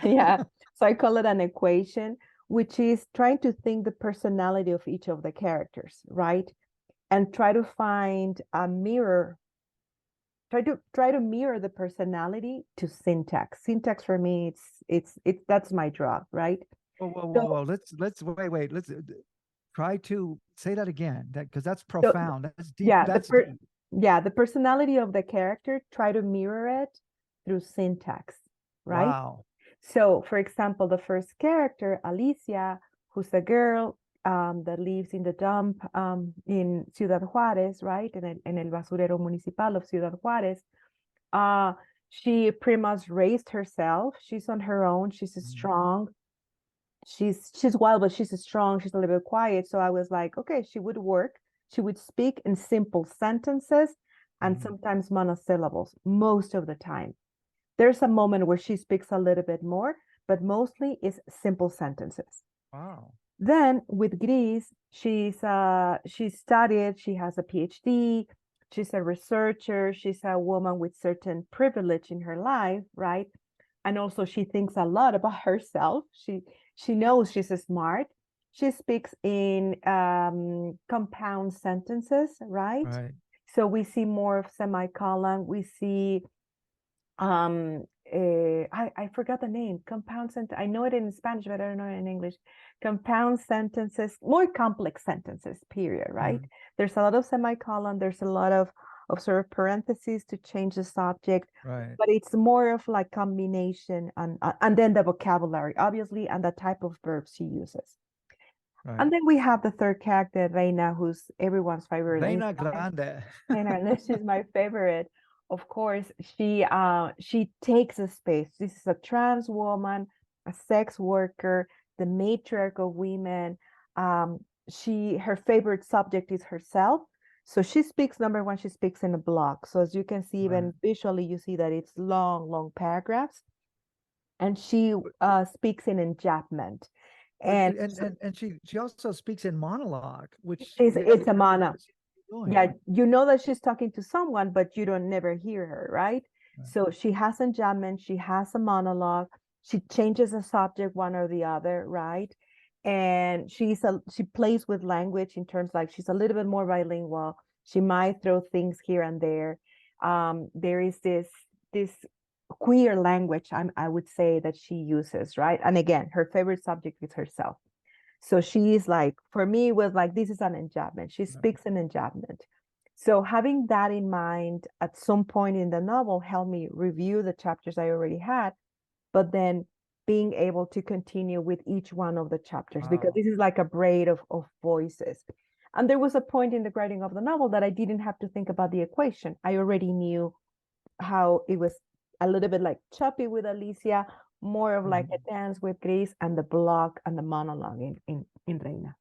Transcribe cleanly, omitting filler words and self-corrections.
Yeah. So I call it an equation, which is trying to think the personality of each of the characters, right? And try to find a mirror, try to mirror the personality to syntax. Syntax for me, it's that's my job, right? Whoa. So Let's wait. Let's try to say that again. That because that's so profound. That's deep. yeah, That's deep. yeah, the personality of the character, try to mirror it through syntax, right? Wow. So, for example, the first character, Alicia, who's a girl that lives in the dump in Ciudad Juárez, right? En el basurero municipal of Ciudad Juárez. Uh, she pretty much raised herself. She's on her own. She's strong. She's wild, but she's strong. She's a little bit quiet. So I was like, okay, she would work. She would speak in simple sentences and sometimes monosyllables most of the time. There's a moment where she speaks a little bit more, but mostly it's simple sentences. Wow. Then with Gris, she studied, she has a PhD, she's a researcher, she's a woman with certain privilege in her life, right? And also she thinks a lot about herself. She knows she's smart. She speaks in compound sentences, right? Right. So we see more of semicolon. We see I forgot the name. Compound sentence. I know it in Spanish, but I don't know it in English. Compound sentences, more complex sentences, period, right? There's a lot of semicolon, there's a lot of sort of parentheses to change the subject, Right. but it's more of like combination and then the vocabulary, obviously, and the type of verbs she uses. Right. And then we have the third character, Reina, who's everyone's favorite. Reina Grande. And she's my favorite. Of course, she takes a space. This is a trans woman, a sex worker, the matriarch of women. Her favorite subject is herself. So she speaks, number one, she speaks in a block. So as you can see, Right. even visually, you see that it's long paragraphs. And she speaks in enjambment. And And she also speaks in monologue, which it's a what mono. is she doing? Yeah, you know that she's talking to someone, but you don't never hear her, right? Right. So she has enjambment, she has a monologue, she changes the subject one or the other, right? And she plays with language in terms like she's a little bit more bilingual. She might throw things here and there. There is this queer language, I would say, that she uses, right? And again, her favorite subject is herself. So she's like, for me, it was like, this is an enjambment. She speaks in enjambment. So having that in mind at some point in the novel helped me review the chapters I already had, but then being able to continue with each one of the chapters because Wow. this is like a braid of voices. And there was a point in the writing of the novel that I didn't have to think about the equation. I already knew how it was a little bit like choppy with Alicia, more of like a dance with Grace, and the block and the monologue in Reina.